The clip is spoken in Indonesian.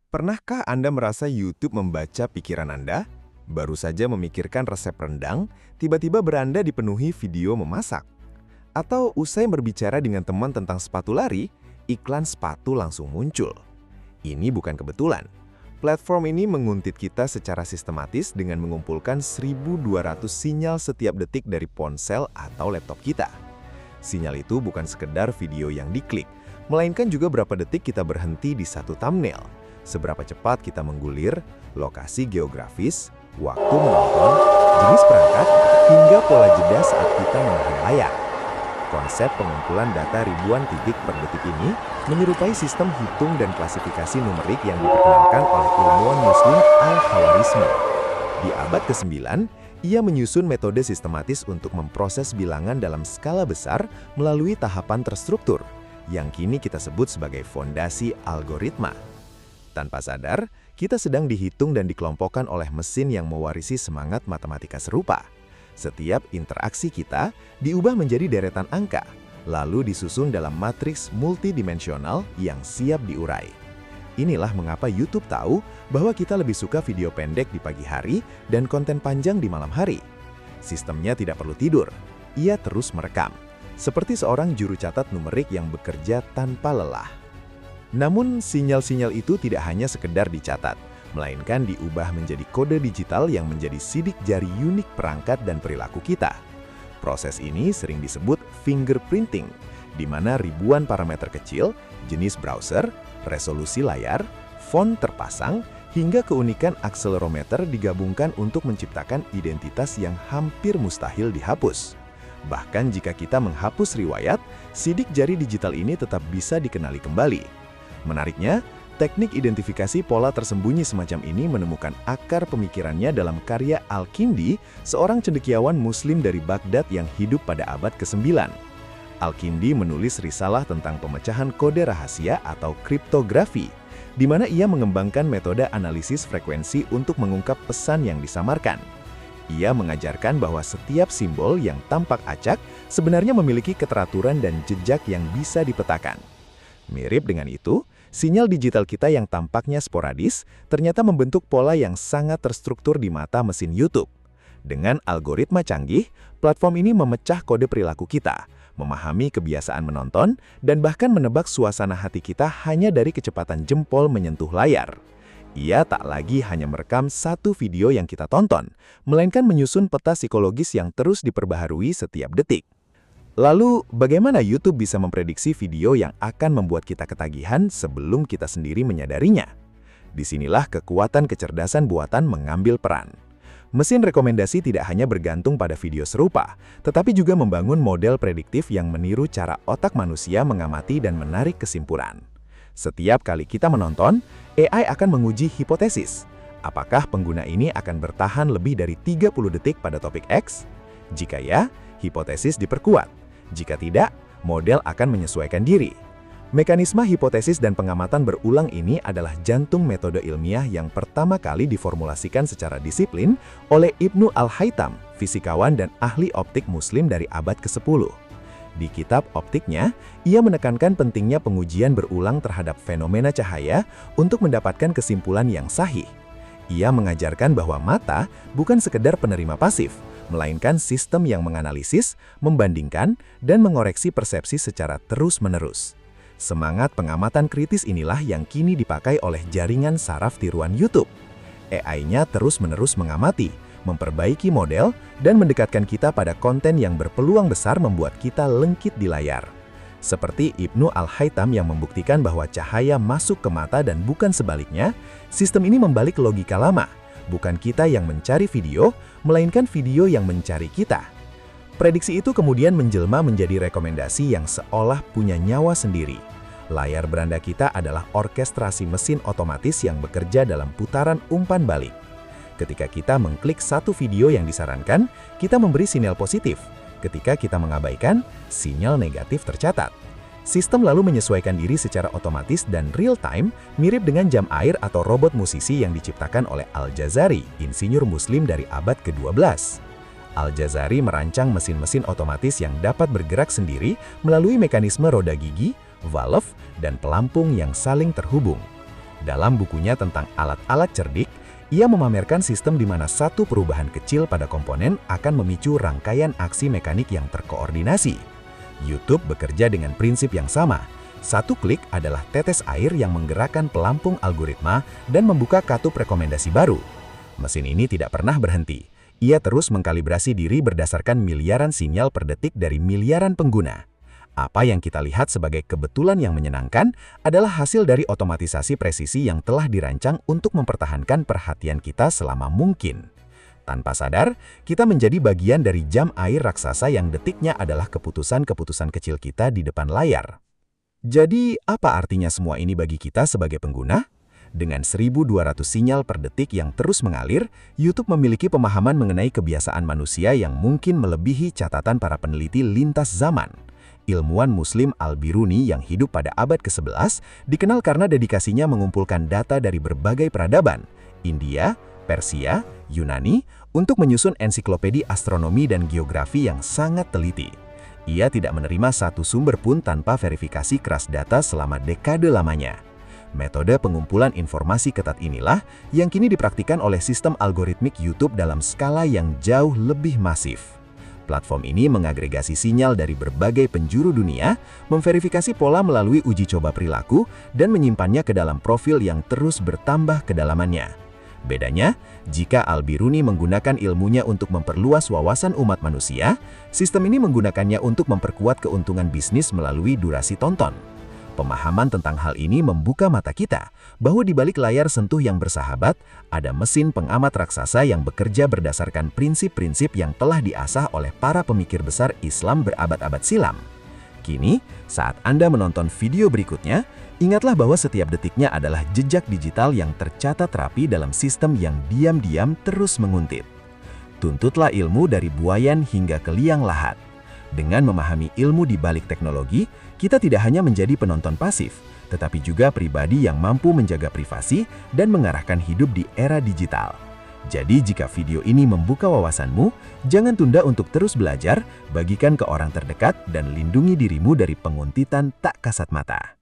Pernahkah Anda merasa YouTube membaca pikiran Anda? Baru saja memikirkan resep rendang, tiba-tiba beranda dipenuhi video memasak. Atau usai berbicara dengan teman tentang sepatu lari, iklan sepatu langsung muncul. Ini bukan kebetulan. Platform ini menguntit kita secara sistematis dengan mengumpulkan 1.200 sinyal setiap detik dari ponsel atau laptop kita. Sinyal itu bukan sekedar video yang diklik, melainkan juga berapa detik kita berhenti di satu thumbnail, seberapa cepat kita menggulir, lokasi geografis, waktu menonton, jenis perangkat, hingga pola jeda saat kita menahan layar. Konsep pengumpulan data ribuan titik per detik ini menyerupai sistem hitung dan klasifikasi numerik yang diperkenalkan oleh ilmuwan Muslim Al-Khawarizmi. Di abad ke-9, ia menyusun metode sistematis untuk memproses bilangan dalam skala besar melalui tahapan terstruktur, yang kini kita sebut sebagai fondasi algoritma. Tanpa sadar, kita sedang dihitung dan dikelompokkan oleh mesin yang mewarisi semangat matematika serupa. Setiap interaksi kita diubah menjadi deretan angka, lalu disusun dalam matriks multidimensional yang siap diurai. Inilah mengapa YouTube tahu bahwa kita lebih suka video pendek di pagi hari dan konten panjang di malam hari. Sistemnya tidak perlu tidur, ia terus merekam, seperti seorang juru catat numerik yang bekerja tanpa lelah. Namun, sinyal-sinyal itu tidak hanya sekedar dicatat, melainkan diubah menjadi kode digital yang menjadi sidik jari unik perangkat dan perilaku kita. Proses ini sering disebut fingerprinting, di mana ribuan parameter kecil, jenis browser, resolusi layar, font terpasang, hingga keunikan akselerometer digabungkan untuk menciptakan identitas yang hampir mustahil dihapus. Bahkan jika kita menghapus riwayat, sidik jari digital ini tetap bisa dikenali kembali. Menariknya, teknik identifikasi pola tersembunyi semacam ini menemukan akar pemikirannya dalam karya Al-Kindi, seorang cendekiawan Muslim dari Baghdad yang hidup pada abad ke-9. Al-Kindi menulis risalah tentang pemecahan kode rahasia atau kriptografi, di mana ia mengembangkan metode analisis frekuensi untuk mengungkap pesan yang disamarkan. Ia mengajarkan bahwa setiap simbol yang tampak acak sebenarnya memiliki keteraturan dan jejak yang bisa dipetakan. Mirip dengan itu, sinyal digital kita yang tampaknya sporadis ternyata membentuk pola yang sangat terstruktur di mata mesin YouTube. Dengan algoritma canggih, platform ini memecah kode perilaku kita, memahami kebiasaan menonton, dan bahkan menebak suasana hati kita hanya dari kecepatan jempol menyentuh layar. Ia tak lagi hanya merekam satu video yang kita tonton, melainkan menyusun peta psikologis yang terus diperbaharui setiap detik. Lalu, bagaimana YouTube bisa memprediksi video yang akan membuat kita ketagihan sebelum kita sendiri menyadarinya? Disinilah kekuatan kecerdasan buatan mengambil peran. Mesin rekomendasi tidak hanya bergantung pada video serupa, tetapi juga membangun model prediktif yang meniru cara otak manusia mengamati dan menarik kesimpulan. Setiap kali kita menonton, AI akan menguji hipotesis. Apakah pengguna ini akan bertahan lebih dari 30 detik pada topik X? Jika ya, hipotesis diperkuat. Jika tidak, model akan menyesuaikan diri. Mekanisme hipotesis dan pengamatan berulang ini adalah jantung metode ilmiah yang pertama kali diformulasikan secara disiplin oleh Ibnu Al-Haytham, fisikawan dan ahli optik Muslim dari abad ke-10. Di kitab optiknya, ia menekankan pentingnya pengujian berulang terhadap fenomena cahaya untuk mendapatkan kesimpulan yang sahih. Ia mengajarkan bahwa mata bukan sekedar penerima pasif, melainkan sistem yang menganalisis, membandingkan, dan mengoreksi persepsi secara terus-menerus. Semangat pengamatan kritis inilah yang kini dipakai oleh jaringan saraf tiruan YouTube. AI-nya terus-menerus mengamati, memperbaiki model, dan mendekatkan kita pada konten yang berpeluang besar membuat kita lengkit di layar. Seperti Ibnu Al-Haytham yang membuktikan bahwa cahaya masuk ke mata dan bukan sebaliknya, sistem ini membalik logika lama. Bukan kita yang mencari video, melainkan video yang mencari kita. Prediksi itu kemudian menjelma menjadi rekomendasi yang seolah punya nyawa sendiri. Layar beranda kita adalah orkestrasi mesin otomatis yang bekerja dalam putaran umpan balik. Ketika kita mengklik satu video yang disarankan, kita memberi sinyal positif. Ketika kita mengabaikan, sinyal negatif tercatat. Sistem lalu menyesuaikan diri secara otomatis dan real-time, mirip dengan jam air atau robot musisi yang diciptakan oleh Al-Jazari, insinyur Muslim dari abad ke-12. Al-Jazari merancang mesin-mesin otomatis yang dapat bergerak sendiri melalui mekanisme roda gigi, valve, dan pelampung yang saling terhubung. Dalam bukunya tentang alat-alat cerdik, ia memamerkan sistem di mana satu perubahan kecil pada komponen akan memicu rangkaian aksi mekanik yang terkoordinasi. YouTube bekerja dengan prinsip yang sama. Satu klik adalah tetes air yang menggerakkan pelampung algoritma dan membuka katup rekomendasi baru. Mesin ini tidak pernah berhenti. Ia terus mengkalibrasi diri berdasarkan miliaran sinyal per detik dari miliaran pengguna. Apa yang kita lihat sebagai kebetulan yang menyenangkan adalah hasil dari otomatisasi presisi yang telah dirancang untuk mempertahankan perhatian kita selama mungkin. Tanpa sadar, kita menjadi bagian dari jam air raksasa yang detiknya adalah keputusan-keputusan kecil kita di depan layar. Jadi, apa artinya semua ini bagi kita sebagai pengguna? Dengan 1.200 sinyal per detik yang terus mengalir, YouTube memiliki pemahaman mengenai kebiasaan manusia yang mungkin melebihi catatan para peneliti lintas zaman. Ilmuwan Muslim Al-Biruni yang hidup pada abad ke-11 dikenal karena dedikasinya mengumpulkan data dari berbagai peradaban, India, Persia, Yunani, untuk menyusun ensiklopedi astronomi dan geografi yang sangat teliti. Ia tidak menerima satu sumber pun tanpa verifikasi keras data selama dekade lamanya. Metode pengumpulan informasi ketat inilah yang kini dipraktikkan oleh sistem algoritmik YouTube dalam skala yang jauh lebih masif. Platform ini mengagregasi sinyal dari berbagai penjuru dunia, memverifikasi pola melalui uji coba perilaku, dan menyimpannya ke dalam profil yang terus bertambah kedalamannya. Bedanya, jika Al-Biruni menggunakan ilmunya untuk memperluas wawasan umat manusia, sistem ini menggunakannya untuk memperkuat keuntungan bisnis melalui durasi tonton. Pemahaman tentang hal ini membuka mata kita bahwa di balik layar sentuh yang bersahabat, ada mesin pengamat raksasa yang bekerja berdasarkan prinsip-prinsip yang telah diasah oleh para pemikir besar Islam berabad-abad silam. Kini, saat Anda menonton video berikutnya, ingatlah bahwa setiap detiknya adalah jejak digital yang tercatat rapi dalam sistem yang diam-diam terus menguntit. Tuntutlah ilmu dari buayan hingga ke liang lahat. Dengan memahami ilmu di balik teknologi, kita tidak hanya menjadi penonton pasif, tetapi juga pribadi yang mampu menjaga privasi dan mengarahkan hidup di era digital. Jadi jika video ini membuka wawasanmu, jangan tunda untuk terus belajar, bagikan ke orang terdekat, dan lindungi dirimu dari penguntitan tak kasat mata.